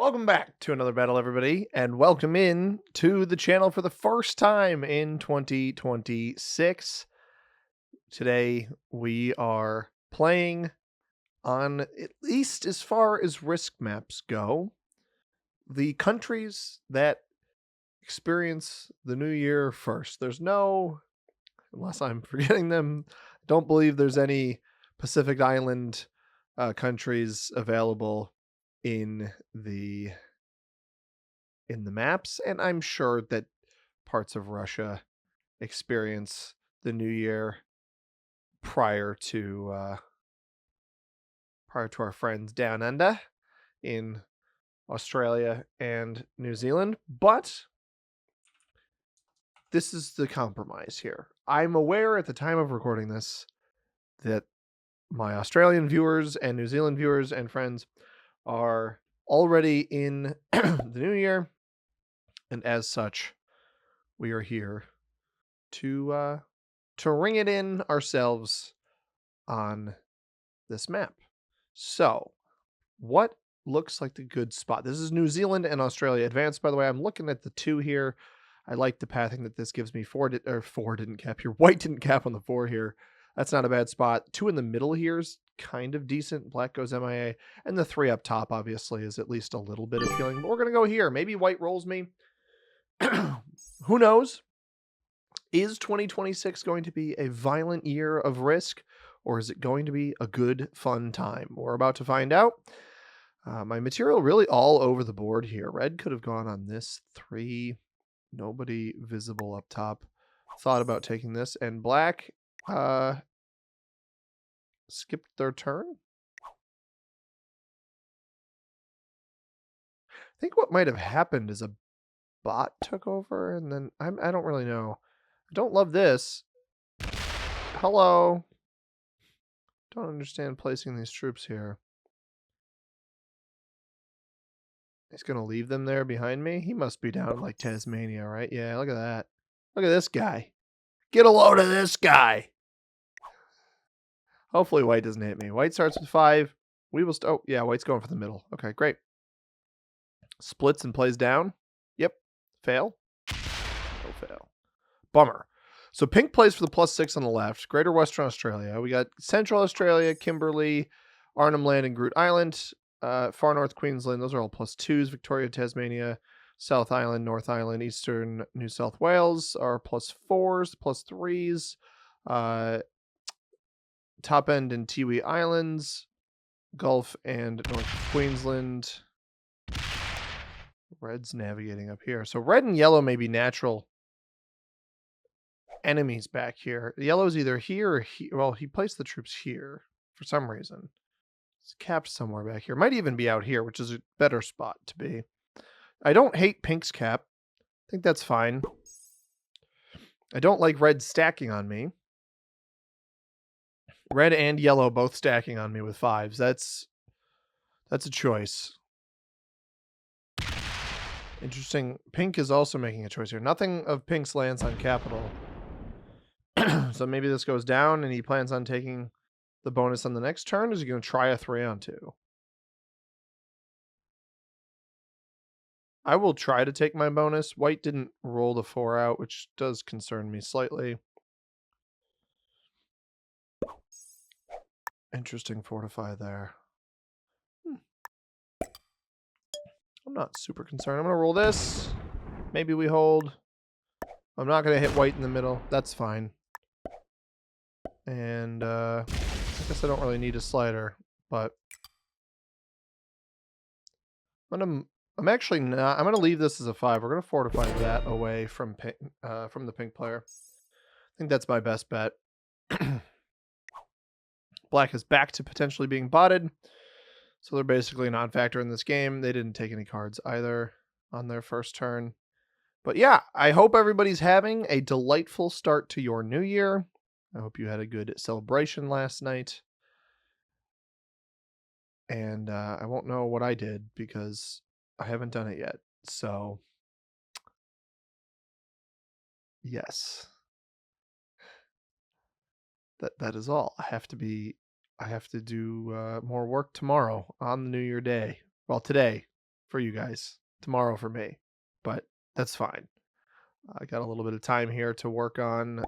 Welcome back to another battle, everybody, and welcome in to the channel for the first time in 2026. Today, we are playing on, at least as far as risk maps go, the countries that experience the new year first. There's no, unless I'm forgetting them, I don't believe there's any Pacific Island countries available in the maps, and I'm sure that parts of Russia experience the new year prior to our friends down under in Australia and New Zealand. But this is the compromise here. I'm aware at the time of recording this that my Australian viewers and New Zealand viewers and friends are already in the new year, and as such, we are here to ring it in ourselves on this map. So, what looks like the good spot? This is New Zealand and Australia advanced, by the way. I'm looking at the 2 here. I like the pathing that this gives me. 4 didn't cap here. White didn't cap on the 4 here. That's not a bad spot. 2 in the middle here is kind of decent. Black goes MIA. And the 3 up top, obviously, is at least a little bit appealing. But we're going to go here. Maybe white rolls me. Who knows? Is 2026 going to be a violent year of risk, or is it going to be a good, fun time? We're about to find out. My material really all over the board here. Red could have gone on this 3. Nobody visible up top. Thought about taking this. And black skipped their turn. I think what might have happened is a bot took over, and then I don't really know. I don't love this. Hello. Don't understand placing these troops here. He's going to leave them there behind me? He must be down like Tasmania, right? Yeah, look at that. Look at this guy. Get a load of this guy. Hopefully white doesn't hit me. White starts with 5. We will... oh, yeah, white's going for the middle. Okay, great. Splits and plays down. Yep. Fail. No fail. Bummer. So pink plays for the +6 on the left. Greater Western Australia. We got Central Australia, Kimberley, Arnhem Land, and Groot Island. Far North Queensland. Those are all +2s. Victoria, Tasmania, South Island, North Island, Eastern New South Wales are +4s, +3s. Top End and Tiwi Islands, Gulf and North Queensland. Red's navigating up here. So red and yellow may be natural enemies back here. Yellow's either here or here. Well, he placed the troops here for some reason. It's capped somewhere back here. Might even be out here, which is a better spot to be. I don't hate pink's cap. I think that's fine. I don't like red stacking on me. Red and yellow both stacking on me with 5s. That's a choice. Interesting. Pink is also making a choice here. Nothing of pink's lands on capital. So maybe this goes down and he plans on taking the bonus on the next turn. Is he going to try a 3-on-2? I will try to take my bonus. White didn't roll the 4 out, which does concern me slightly. Interesting fortify there. I'm not super concerned. I'm going to roll this. Maybe we hold. I'm not going to hit white in the middle. That's fine. And I guess I don't really need a slider, but I'm actually not. I'm going to leave this as a 5. We're going to fortify that away from the pink player. I think that's my best bet. Black is back to potentially being botted. So they're basically a non-factor in this game. They didn't take any cards either on their first turn. But yeah, I hope everybody's having a delightful start to your new year. I hope you had a good celebration last night. And I won't know what I did because I haven't done it yet. So, yes. That is all. I have to do more work tomorrow on the New Year day. Well, today for you guys, tomorrow for me, but that's fine. I got a little bit of time here to work on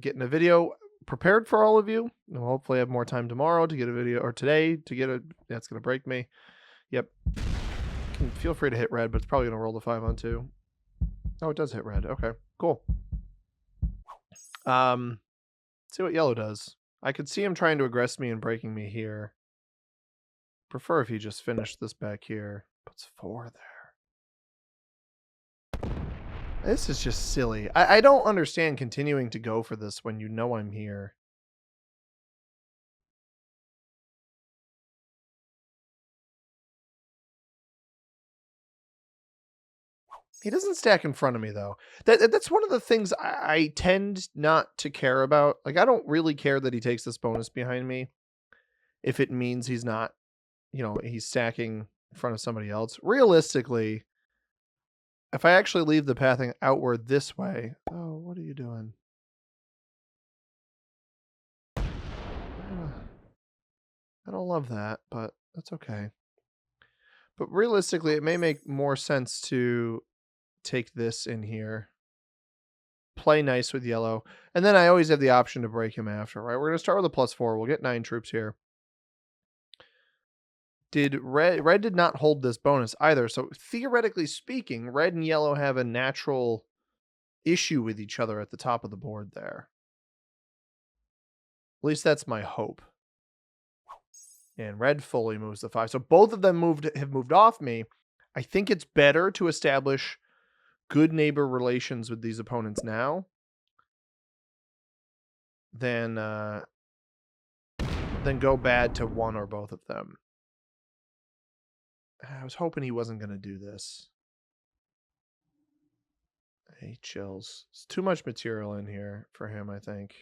getting a video prepared for all of you. And hopefully I have more time tomorrow to get a video, or today to get a, that's going to break me. Yep. Feel free to hit red, but it's probably going to roll the 5 on 2. Oh, it does hit red. Okay, cool. See what yellow does. I could see him trying to aggress me and breaking me here. Prefer if he just finished this back here. Puts 4 there. This is just silly. I don't understand continuing to go for this when you know I'm here. He doesn't stack in front of me, though. That's one of the things I tend not to care about. Like, I don't really care that he takes this bonus behind me if it means he's not, you know, he's stacking in front of somebody else. Realistically, if I actually leave the pathing outward this way... Oh, what are you doing? I don't love that, but that's okay. But realistically, it may make more sense to take this in here, play nice with yellow, and then I always have the option to break him after, right? We're going to start with a +4. We'll get 9 troops here. Red did not hold this bonus either, so theoretically speaking, red and yellow have a natural issue with each other at the top of the board there. At least that's my hope. And red fully moves the 5. So both of them have moved off me. I think it's better to establish good neighbor relations with these opponents now than go bad to one or both of them. I was hoping he wasn't going to do this. He chills. It's too much material in here for him, I think.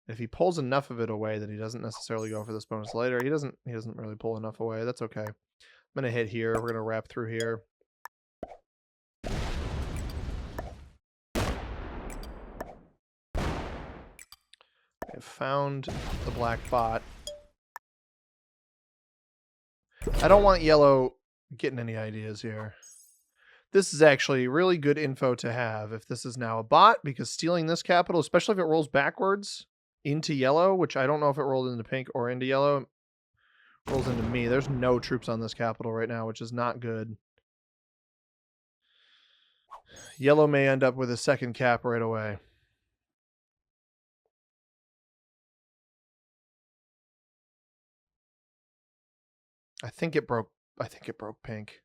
If he pulls enough of it away that he doesn't necessarily go for this bonus later, he doesn't really pull enough away. That's okay. I'm going to hit here. We're going to wrap through here. I found the black bot. I don't want yellow getting any ideas here. This is actually really good info to have if this is now a bot, because stealing this capital, especially if it rolls backwards into yellow, which I don't know if it rolled into pink or into yellow, it rolls into me. There's no troops on this capital right now, which is not good. Yellow may end up with a second cap right away. I think it broke pink.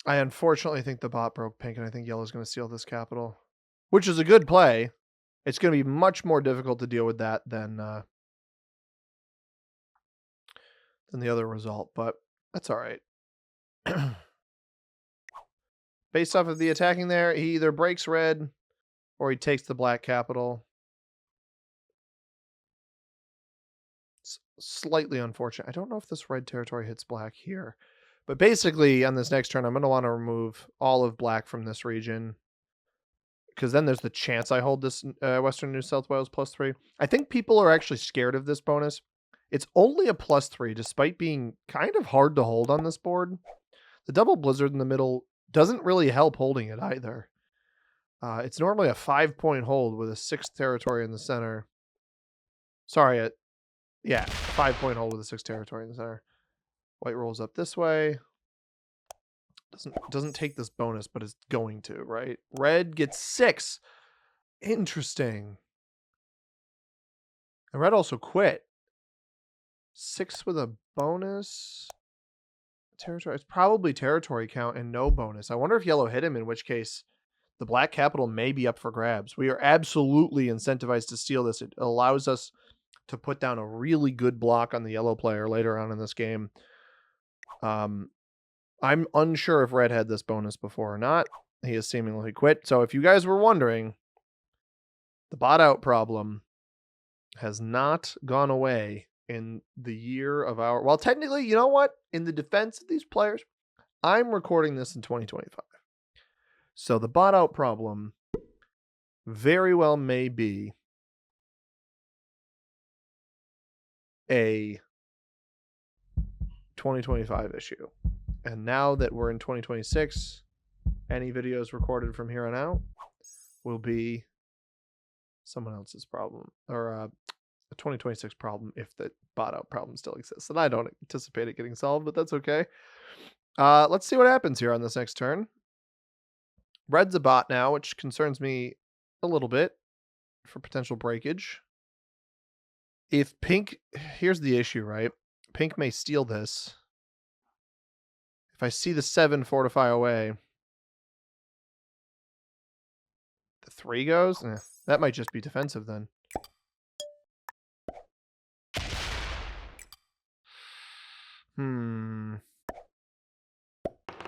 I unfortunately think the bot broke pink, and I think yellow's going to steal this capital, which is a good play. It's going to be much more difficult to deal with that than the other result, but that's all right. Based off of the attacking there, he either breaks red or he takes the black capital. It's slightly unfortunate. I don't know if this red territory hits black here. But basically, on this next turn, I'm going to want to remove all of black from this region, because then there's the chance I hold this Western New South Wales +3. I think people are actually scared of this bonus. It's only a +3, despite being kind of hard to hold on this board. The double blizzard in the middle doesn't really help holding it either. It's normally a 5-point hold with a 6th territory in the center. Sorry, yeah, 5-point hold with a 6th territory in the center. White rolls up this way. Doesn't take this bonus, but is going to, right? Red gets 6. Interesting. And red also quit. 6 with a bonus. Territory. It's probably territory count and no bonus. I wonder if yellow hit him, in which case the black capital may be up for grabs. We are absolutely incentivized to steal this. It allows us to put down a really good block on the yellow player later on in this game. I'm unsure if red had this bonus before or not. He has seemingly quit. So if you guys were wondering, the bot out problem has not gone away in the year of our... Well, technically, you know what? In the defense of these players, I'm recording this in 2025. So the bot out problem very well may be a 2025 issue. And now that we're in 2026, any videos recorded from here on out will be someone else's problem, or a 2026 problem if the bot out problem still exists. And I don't anticipate it getting solved, but that's okay. Let's see what happens here on this next turn. Red's a bot now, which concerns me a little bit for potential breakage. If pink, here's the issue, right? Pink may steal this. If I see the 7 fortify away, the 3 goes? That might just be defensive then.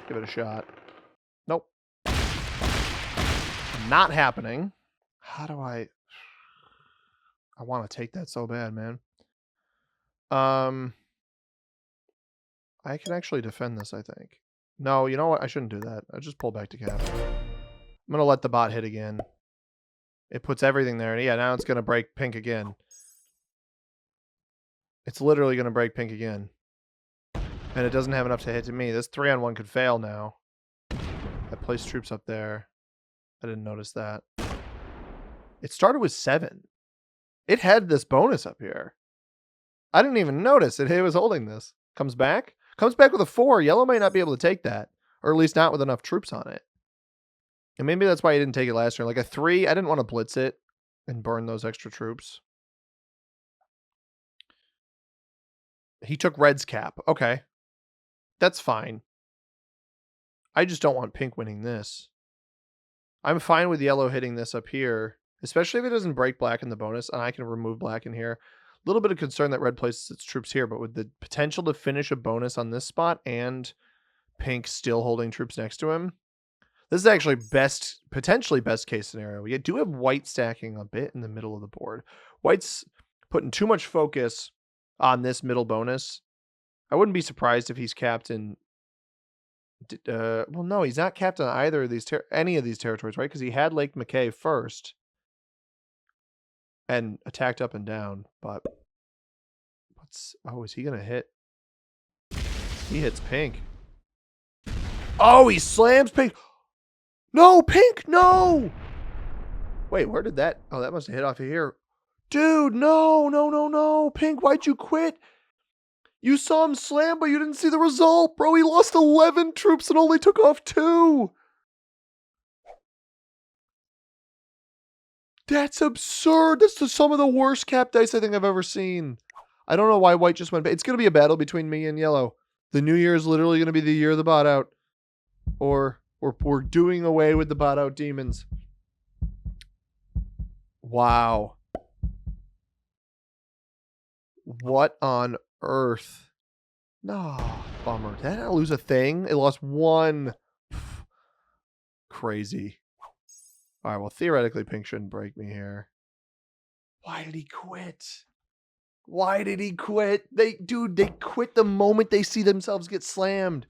Give it a shot. Nope. Not happening. How do I want to take that so bad, man. I can actually defend this, I think. No, you know what? I shouldn't do that. I'll just pull back to cap. I'm going to let the bot hit again. It puts everything there. And yeah, now it's going to break pink again. It's literally going to break pink again. And it doesn't have enough to hit to me. This 3-on-1 could fail now. I placed troops up there. I didn't notice that. It started with 7. It had this bonus up here. I didn't even notice it. It was holding this. Comes back. Comes back with a 4. Yellow might not be able to take that. Or at least not with enough troops on it. And maybe that's why he didn't take it last turn. Like a 3, I didn't want to blitz it and burn those extra troops. He took red's cap. Okay. That's fine. I just don't want pink winning this. I'm fine with yellow hitting this up here, especially if it doesn't break black in the bonus, and I can remove black in here. A little bit of concern that red places its troops here, but with the potential to finish a bonus on this spot and pink still holding troops next to him, this is actually potentially best case scenario. We do have white stacking a bit in the middle of the board. White's putting too much focus on this middle bonus. I wouldn't be surprised if he's capped in... well, no, he's not capped on either of these any of these territories, right? Because he had Lake McKay first and attacked up and down. But is he gonna hit? He hits pink. Oh, he slams pink. No, pink, no. Wait, where did that? Oh, that must have hit off of here. Dude, no. Pink, why'd you quit? You saw him slam, but you didn't see the result, bro. He lost 11 troops and only took off 2. That's absurd. That's some of the worst cap dice I think I've ever seen. I don't know why white just went. It's going to be a battle between me and yellow. The new year is literally going to be the year of the bot out. Or we're doing away with the bot out demons. Wow. What on earth? No, bummer. Did I not lose a thing? It lost 1. Crazy. All right, well, theoretically, pink shouldn't break me here. Why did he quit? Why did he quit? They quit the moment they see themselves get slammed.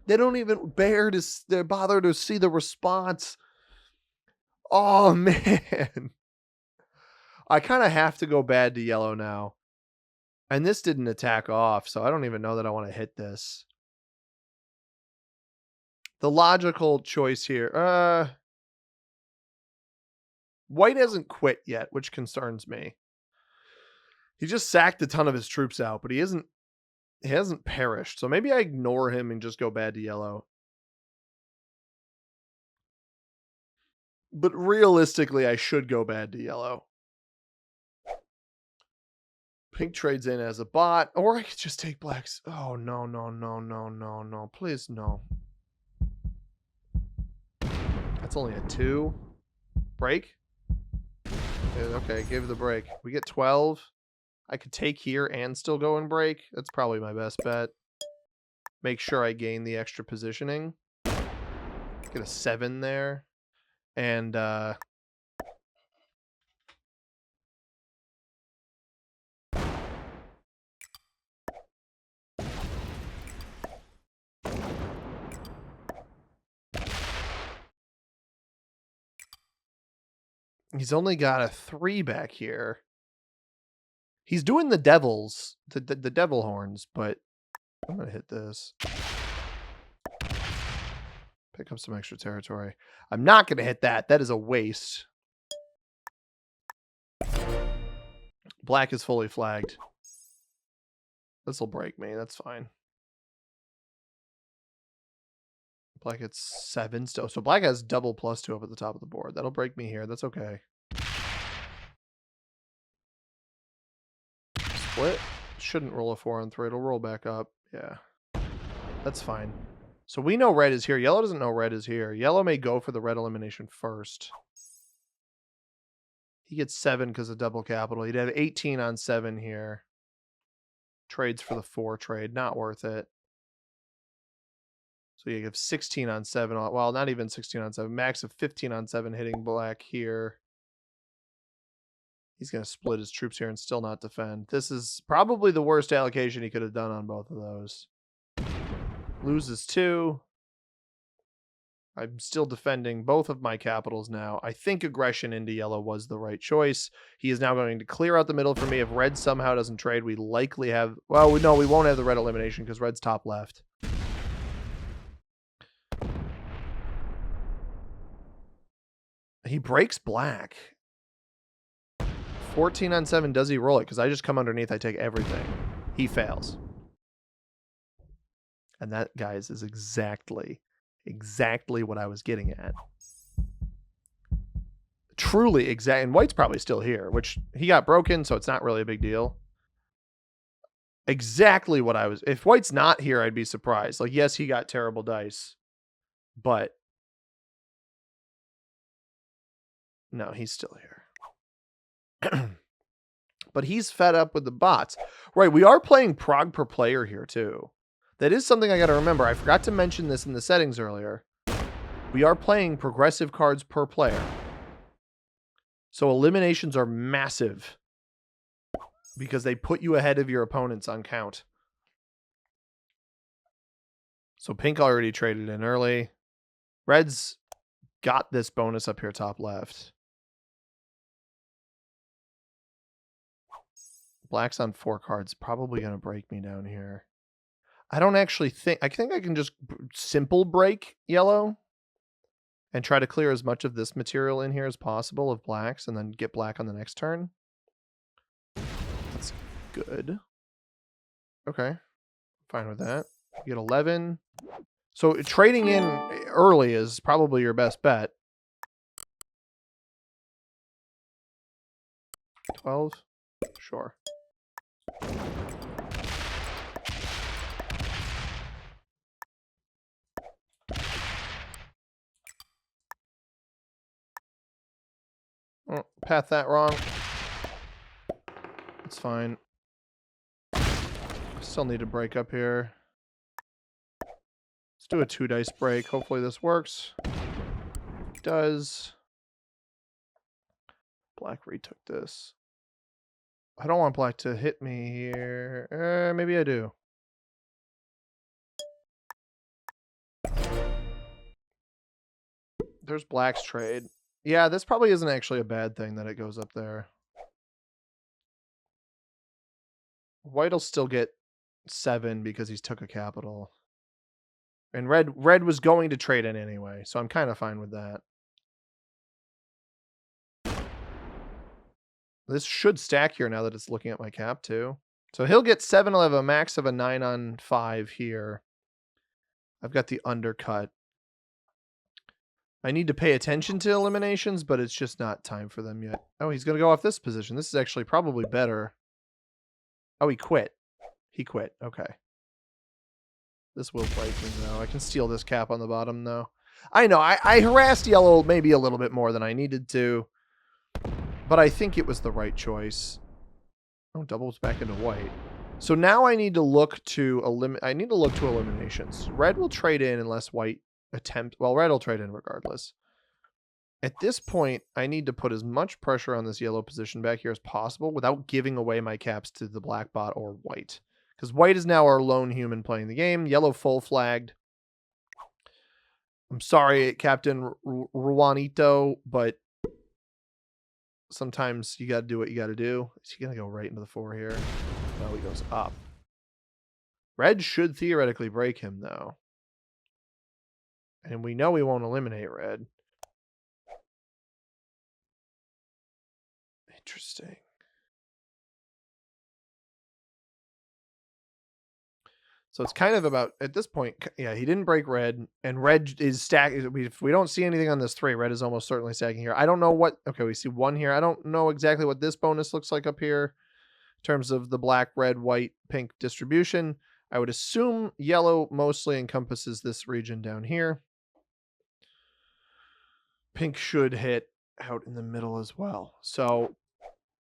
They don't even bother to see the response. Oh, man. I kind of have to go bad to yellow now. And this didn't attack off, so I don't even know that I want to hit this. The logical choice here. White hasn't quit yet, which concerns me. He just sacked a ton of his troops out, but he hasn't perished. So maybe I ignore him and just go bad to yellow. But realistically, I should go bad to yellow. Pink trades in as a bot, or I could just take blacks. Oh, no. Please, no. That's only a 2. Break? Okay, give the break. We get 12. I could take here and still go and break. That's probably my best bet. Make sure I gain the extra positioning. Get a 7 there. And, he's only got a 3 back here. He's doing the devils, the devil horns, but I'm going to hit this. Pick up some extra territory. I'm not going to hit that. That is a waste. Black is fully flagged. This will break me. That's fine. Black gets 7 still. So black has double +2 up at the top of the board. That'll break me here. That's okay. Split. Shouldn't roll a 4 on 3. It'll roll back up. Yeah. That's fine. So we know red is here. Yellow doesn't know red is here. Yellow may go for the red elimination first. He gets 7 because of double capital. He'd have 18 on 7 here. Trades for the 4 trade. Not worth it. So you have 16 on 7. Well, not even 16 on 7. Max of 15 on 7 hitting black here. He's going to split his troops here and still not defend. This is probably the worst allocation he could have done on both of those. Loses 2. I'm still defending both of my capitals now. I think aggression into yellow was the right choice. He is now going to clear out the middle for me. If red somehow doesn't trade, we likely have... Well, no, we won't have the red elimination because red's top left. He breaks black. 14 on 7. Does he roll it? Because I just come underneath. I take everything. He fails. And that, guys, is exactly what I was getting at. Truly exact. And white's probably still here, which he got broken, so it's not really a big deal. Exactly what I was... If white's not here, I'd be surprised. Like, yes, he got terrible dice, but... No, he's still here. But he's fed up with the bots. Right, we are playing prog per player here, too. That is something I got to remember. I forgot to mention this in the settings earlier. We are playing progressive cards per player. So eliminations are massive because they put you ahead of your opponents on count. So pink already traded in early. Red's got this bonus up here top left. Black's on 4 cards. Probably going to break me down here. I don't actually think... I think I can just simple break yellow and try to clear as much of this material in here as possible of blacks and then get black on the next turn. That's good. Okay. Fine with that. You get 11. So trading in early is probably your best bet. 12? Sure. Oh, path that wrong. It's fine. Still need to break up here. Let's do a 2 dice break. Hopefully this works. It does. Black retook this. I don't want black to hit me here. Maybe I do. There's black's trade. Yeah, this probably isn't actually a bad thing that it goes up there. White'll still get 7 because he's took a capital. And red was going to trade in anyway, so I'm kind of fine with that. This should stack here now that it's looking at my cap too. So he'll get 7. I'll have a max of a 9 on 5 here. I've got the undercut. I need to pay attention to eliminations, but it's just not time for them yet. Oh, he's going to go off this position. This is actually probably better. Oh, he quit. He quit. Okay. This will break me, though. I can steal this cap on the bottom, though. I know. I harassed yellow maybe a little bit more than I needed to, but I think it was the right choice. Oh, doubles back into white. So now I need to look to eliminations. Red will trade in unless white attempt. Well, red will trade in regardless. At this point, I need to put as much pressure on this yellow position back here as possible without giving away my caps to the black bot or white. Because white is now our lone human playing the game. Yellow full flagged. I'm sorry, Captain Ruanito, but sometimes you got to do what you got to do. Is he going to go right into the 4 here? No, he goes up. Red should theoretically break him, though. And we know we won't eliminate red. Interesting. So it's kind of about, at this point, yeah, he didn't break red, and red is stacking. If we don't see anything on this 3, red is almost certainly stacking here. I don't know what, okay, we see 1 here. I don't know exactly what this bonus looks like up here in terms of the black, red, white, pink distribution. I would assume yellow mostly encompasses this region down here. Pink should hit out in the middle as well. So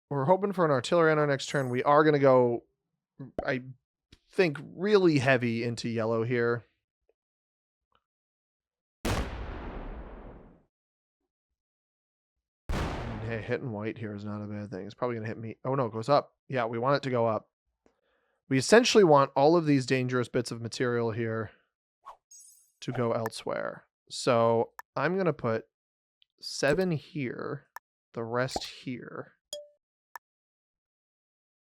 we're hoping for an artillery on our next turn. We are going to go, I think, really heavy into yellow here. Hey, hitting white here is not a bad thing. It's probably going to hit me. Oh, no, it goes up. Yeah, we want it to go up. We essentially want all of these dangerous bits of material here to go elsewhere. So I'm going to put 7 here, the rest here.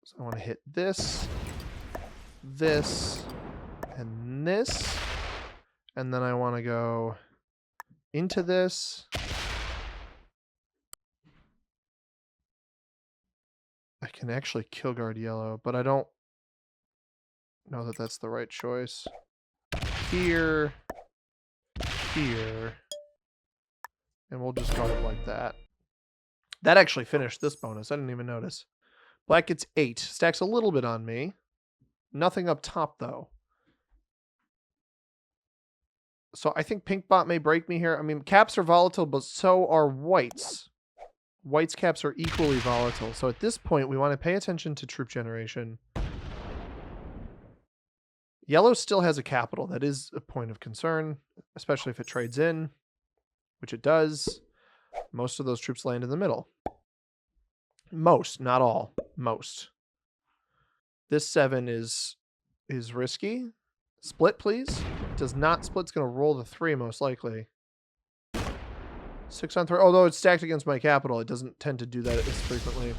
So I want to hit this, this, and this. And then I want to go into this. I can actually kill guard yellow, but I don't know that that's the right choice. Here, here, and we'll just guard it like that. That actually finished this bonus. I didn't even notice. Black gets 8. Stacks a little bit on me. Nothing up top, though. So I think pink bot may break me here. I mean, caps are volatile, but so are whites. White's caps are equally volatile. So at this point, we want to pay attention to troop generation. Yellow still has a capital. That is a point of concern, especially if it trades in, which it does. Most of those troops land in the middle. Most, not all. Most. This 7 is risky. Split, please. Does not split. It's going to roll the 3 most likely. 6 on 3. Although it's stacked against my capital, it doesn't tend to do that as frequently.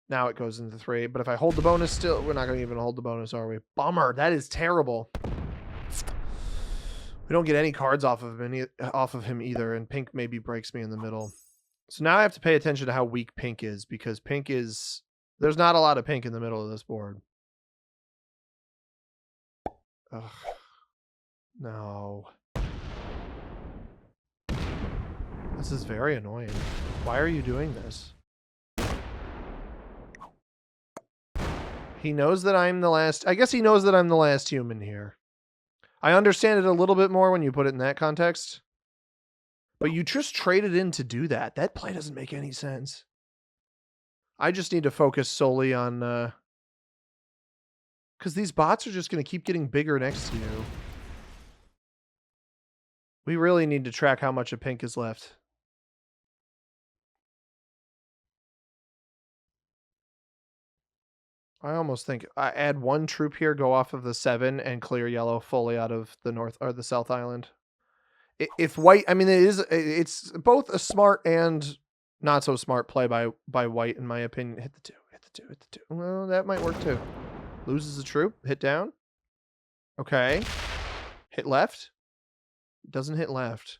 Now it goes into 3. But if I hold the bonus still, we're not going to even hold the bonus, are we? Bummer. That is terrible. We don't get any cards off of him either, and pink maybe breaks me in the middle. So now I have to pay attention to how weak pink is, because pink is... There's not a lot of pink in the middle of this board. Ugh. No. This is very annoying. Why are you doing this? He knows that I'm the last... I guess he knows that I'm the last human here. I understand it a little bit more when you put it in that context. But you just traded in to do that. That play doesn't make any sense. I just need to focus solely on... because these bots are just going to keep getting bigger next to you. We really need to track how much of pink is left. I almost think I add 1 troop here, go off of the 7, and clear yellow fully out of the north or the south island. If white, I mean, it's both a smart and not so smart play by white, in my opinion. Hit the 2, hit the 2, hit the 2. Well, that might work too. Loses a troop, hit down. Okay. Hit left. Doesn't hit left.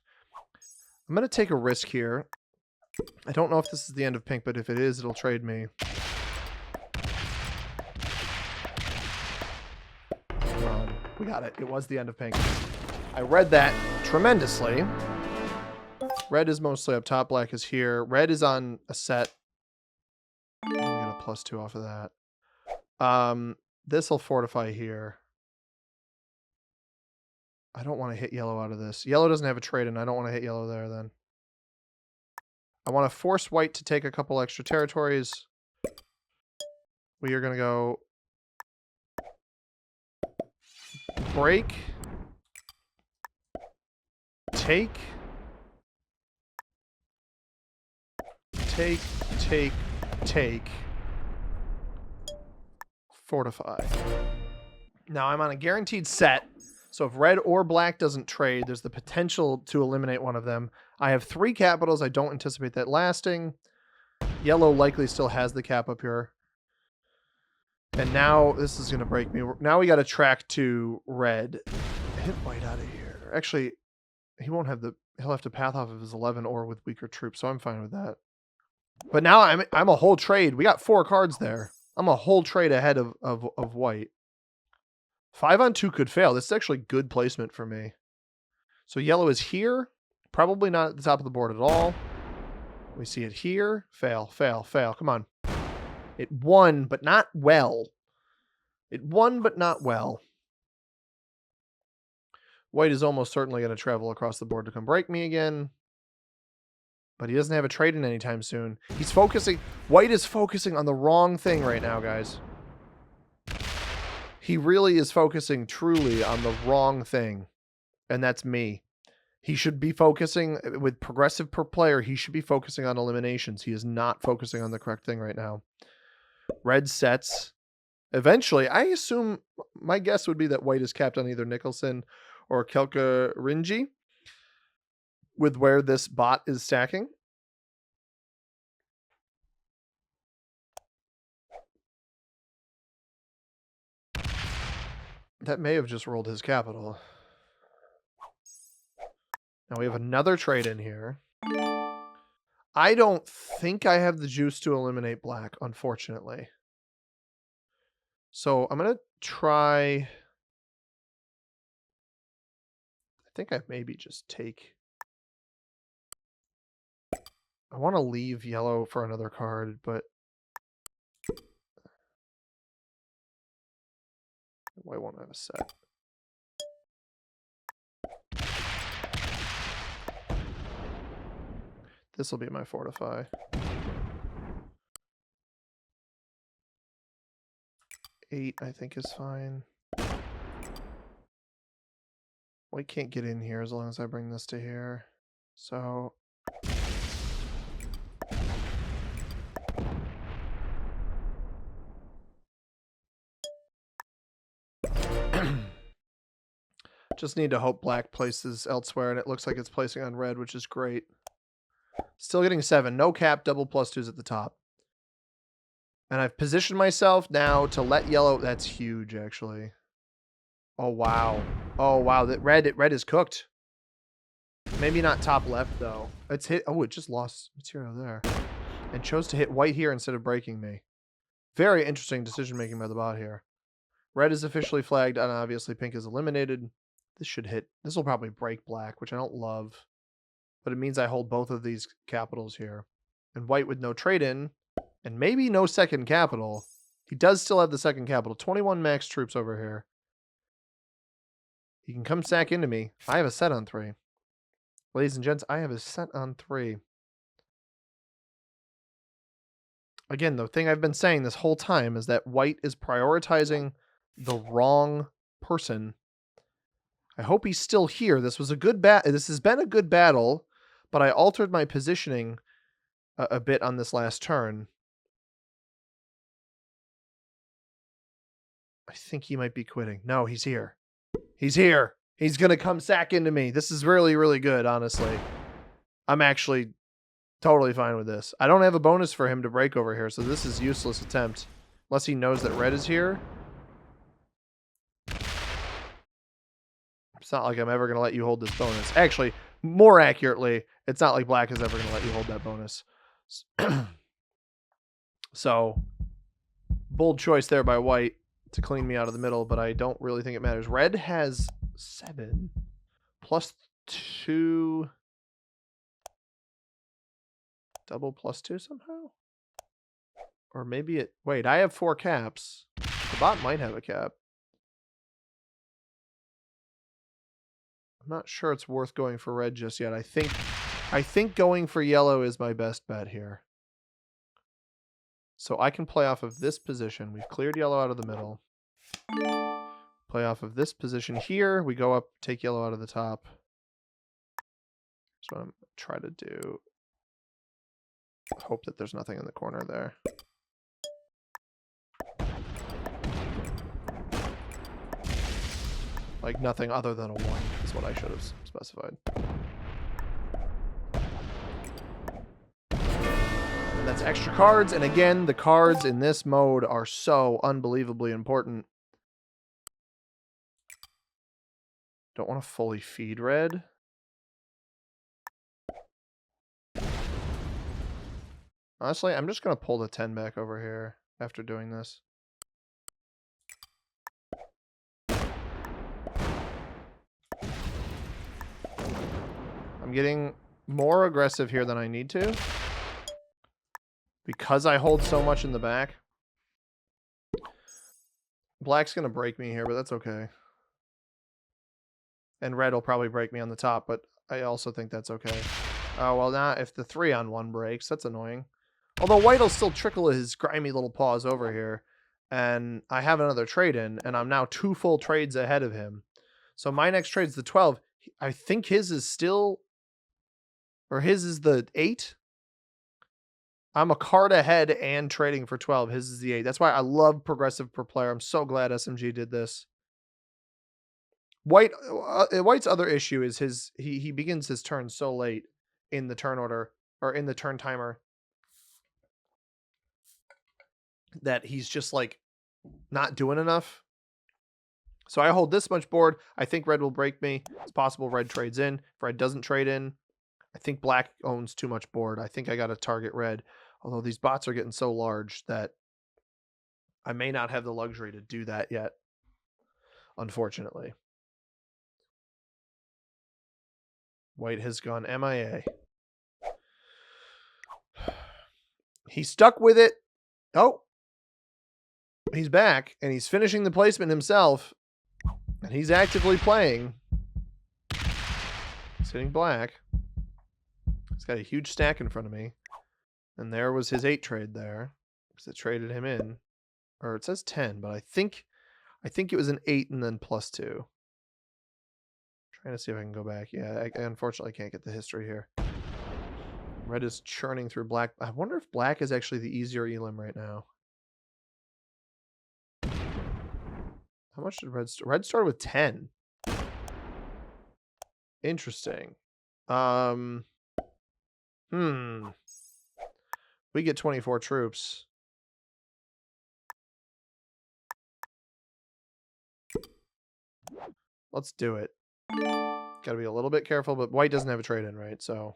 I'm going to take a risk here. I don't know if this is the end of pink, but if it is, it'll trade me. Come on. We got it. It was the end of pink. I read that tremendously. Red is mostly up top. Black is here. Red is on a set. I'm going to get a +2 off of that. This will fortify here. I don't want to hit yellow out of this. Yellow doesn't have a trade, and I don't want to hit yellow there then. I want to force white to take a couple extra territories. We are going to go break, take, fortify. Now I'm on a guaranteed set. So if red or black doesn't trade, there's the potential to eliminate one of them. I have 3 capitals. I don't anticipate that lasting. Yellow likely still has the cap up here. And now this is going to break me. Now we got to track to red. Hit white out of here. Actually, he won't have the... He'll have to path off of his 11 or with weaker troops, so I'm fine with that. But now I'm a whole trade. We got 4 cards there. I'm a whole trade ahead of white. 5 on 2 could fail. This is actually good placement for me. So yellow is here. Probably not at the top of the board at all. We see it here. Fail, fail, fail. Come on. It won, but not well. It won, but not well. White is almost certainly going to travel across the board to come break me again. But he doesn't have a trade in anytime soon. He's focusing... White is focusing on the wrong thing right now, guys. He really is focusing truly on the wrong thing. And that's me. He should be focusing... With progressive per player, he should be focusing on eliminations. He is not focusing on the correct thing right now. Red sets. Eventually, I assume... My guess would be that white is capped on either Nicholson or Kelka Rinji. With where this bot is stacking. That may have just rolled his capital. Now we have another trade in here. I don't think I have the juice to eliminate black, unfortunately. So I'm going to try... I think I maybe just take... I want to leave yellow for another card, but white won't have a set. This will be my fortify. 8, I think, is fine. White can't get in here as long as I bring this to here. So... Just need to hope black places elsewhere, and it looks like it's placing on red, which is great. Still getting 7. No cap, double +2s at the top. And I've positioned myself now to let yellow... That's huge, actually. Oh, wow. Oh, wow. That red is cooked. Maybe not top left, though. It's hit... Oh, it just lost material there. And chose to hit white here instead of breaking me. Very interesting decision-making by the bot here. Red is officially flagged, and obviously pink is eliminated. This should hit. This will probably break black, which I don't love. But it means I hold both of these capitals here. And white with no trade in, and maybe no second capital. He does still have the second capital. 21 max troops over here. He can come sack into me. I have a set on 3. Ladies and gents, I have a set on 3. Again, the thing I've been saying this whole time is that white is prioritizing the wrong person. I hope he's still here. This was a good This has been a good battle, but I altered my positioning a bit on this last turn. I think he might be quitting. No, he's here. He's here. He's going to come sack into me. This is really, really good, honestly. I'm actually totally fine with this. I don't have a bonus for him to break over here, so this is a useless attempt. Unless he knows that red is here. It's not like I'm ever going to let you hold this bonus. Actually, more accurately, it's not like black is ever going to let you hold that bonus. So, bold choice there by white to clean me out of the middle, but I don't really think it matters. Red has 7 +2. Double +2 somehow? Or maybe it... Wait, I have 4 caps. The bot might have a cap. I'm not sure it's worth going for red just yet. I think going for yellow is my best bet here. So I can play off of this position. We've cleared yellow out of the middle. Play off of this position here. We go up, take yellow out of the top. That's what I'm going to try to do. Hope that there's nothing in the corner there. Like nothing other than a 1 is what I should have specified. And that's extra cards. And again, the cards in this mode are so unbelievably important. Don't want to fully feed red. Honestly, I'm just going to pull the 10 back over here after doing this. I'm getting more aggressive here than I need to because I hold so much in the back. Black's going to break me here, but that's okay. And red will probably break me on the top, but I also think that's okay. Oh, well, now if the 3-on-1 breaks, that's annoying. Although white will still trickle his grimy little paws over here. And I have another trade in, and I'm now 2 full trades ahead of him. So my next trade's the 12. I think his is still... Or his is the 8? I'm a card ahead and trading for 12. His is the 8. That's why I love progressive per player. I'm so glad SMG did this. White's other issue is he begins his turn so late in the turn order, or in the turn timer, that he's just like not doing enough. So I hold this much board. I think red will break me. It's possible red trades in. If red doesn't trade in, I think black owns too much board. I think I got to target red. Although these bots are getting so large that I may not have the luxury to do that yet, unfortunately. White has gone MIA. He stuck with it. Oh, he's back, and he's finishing the placement himself, and he's actively playing. He's hitting black. He's got a huge stack in front of me, and there was his 8 trade there, because it traded him in. Or it says 10, but I think it was an 8 and then +2. Trying to see if I can go back. Yeah, I unfortunately can't get the history here. Red is churning through black. I wonder if black is actually the easier elim right now. How much did red start? Red started with 10. Interesting. We get 24 troops. Let's do it. Gotta be a little bit careful, but white doesn't have a trade in, right? So.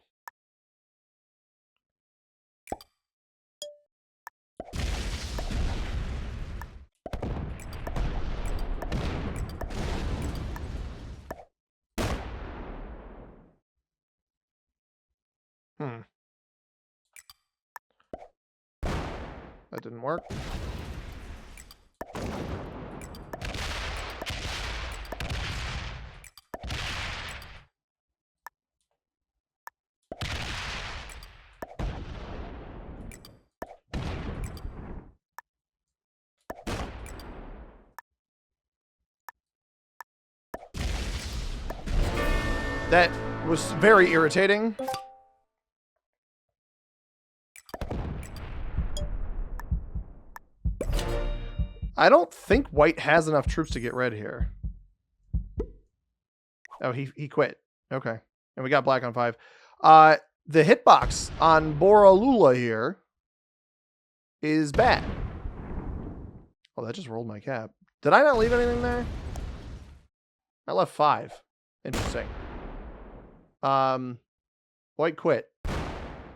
That didn't work. That was very irritating. I don't think white has enough troops to get red here. Oh, he quit. Okay. And we got black on 5. The hitbox on Boralula here is bad. Oh, that just rolled my cap. Did I not leave anything there? I left 5. Interesting. White quit.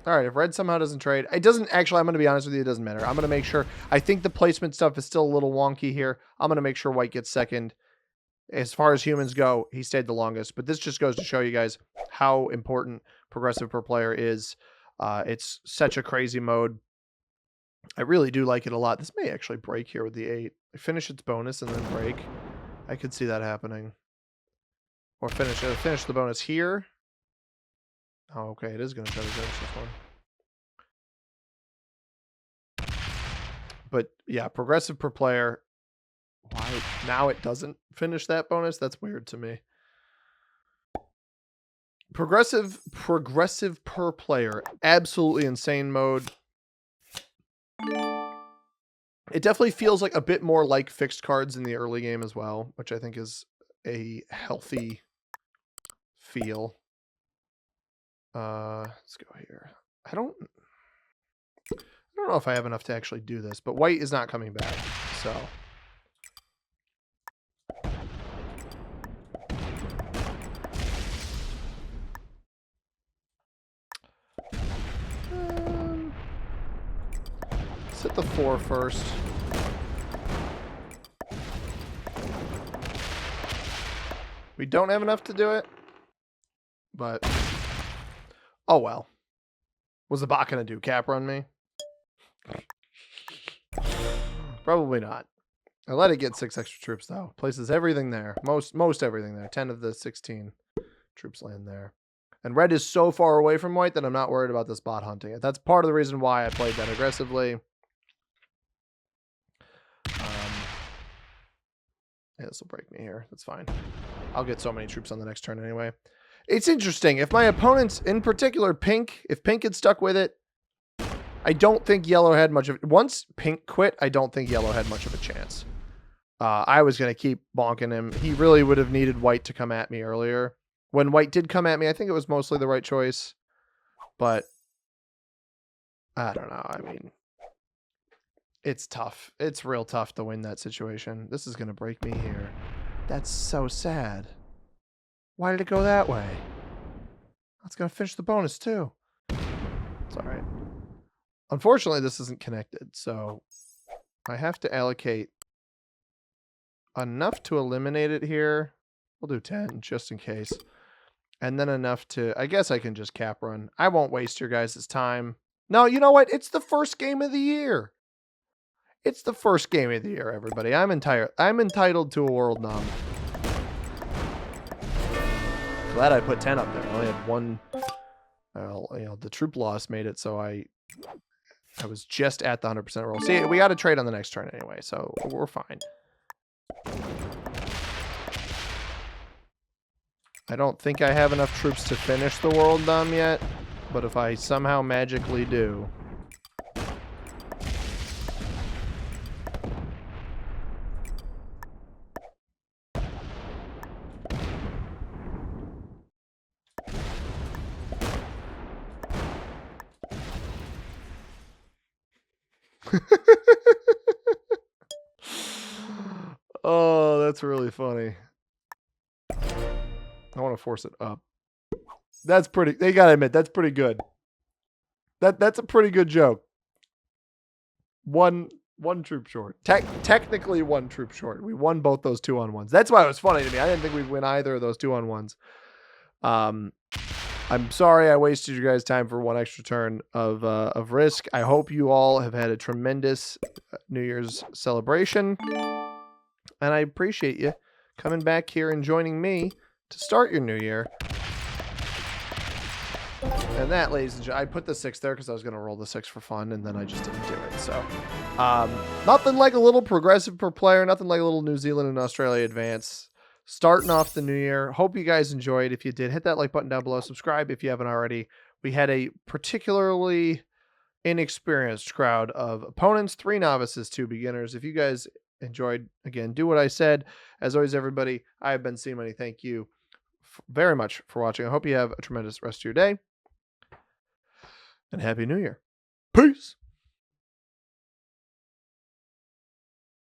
All right, if red somehow doesn't trade, it doesn't actually, I'm going to be honest with you, it doesn't matter. I'm going to make sure, I think the placement stuff is still a little wonky here. I'm going to make sure white gets second. As far as humans go, he stayed the longest, but this just goes to show you guys how important progressive per player is. It's such a crazy mode. I really do like it a lot. This may actually break here with the 8. Finish its bonus and then break. I could see that happening. Or finish the bonus here. Oh, okay, it is going to try to finish this one. But yeah, progressive per player. Why now it doesn't finish that bonus? That's weird to me. Progressive per player. Absolutely insane mode. It definitely feels like a bit more like fixed cards in the early game as well, which I think is a healthy feel. Let's go here. don't know if I have enough to actually do this, but white is not coming back, so. Let's hit the 4 first. We don't have enough to do it, but oh well. Was the bot gonna do cap run me? Probably not. I let it get 6 extra troops though. Places everything there. Most everything there. 10 of the 16 troops land there. And red is so far away from white that I'm not worried about this bot hunting it. That's part of the reason why I played that aggressively. Yeah, this will break me here. That's fine. I'll get so many troops on the next turn anyway. It's interesting. If my opponents, in particular pink, if pink had stuck with it, I don't think yellow had much of it. Once pink quit, I don't think yellow had much of a chance. I was going to keep bonking him. He really would have needed white to come at me earlier. When white did come at me, I think it was mostly the right choice. But I don't know. I mean, it's tough. It's real tough to win that situation. This is going to break me here. That's so sad. Why did it go that way? That's going to finish the bonus too. It's all right. Unfortunately, this isn't connected, so I have to allocate enough to eliminate it here. We'll do 10 just in case. And then enough to, I guess I can just cap run. I won't waste your guys' time. No, you know what? It's the first game of the year. It's the first game of the year, everybody. I'm entitled to a world nom. Glad I put 10 up there. I only had one. Well, you know, the troop loss made it so I was just at the 100% roll. See, we got to trade on the next turn anyway, so we're fine. I don't think I have enough troops to finish the world dom yet, but if I somehow magically do. Oh, that's really funny. I want to force it up. That's pretty, they gotta admit, that's pretty good. That's a pretty good joke. One troop short. Technically one troop short. We won both those 2-on-1s. That's why it was funny to me. I didn't think we'd win either of those 2-on-1s. I'm sorry I wasted you guys' time for one extra turn of Risk. I hope you all have had a tremendous New Year's celebration. And I appreciate you coming back here and joining me to start your new year. And that, ladies and gentlemen, I put the 6 there because I was going to roll the 6 for fun, and then I just didn't do it. So, nothing like a little progressive per player, nothing like a little New Zealand and Australia advance. Starting off the new year. Hope you guys enjoyed. If you did, hit that like button down below. Subscribe if you haven't already. We had a particularly inexperienced crowd of opponents, 3 novices, 2 beginners. If you guys enjoyed, again, do what I said. As always, everybody, I have been C-Money. Thank you very much for watching. I hope you have a tremendous rest of your day. And Happy New Year. Peace.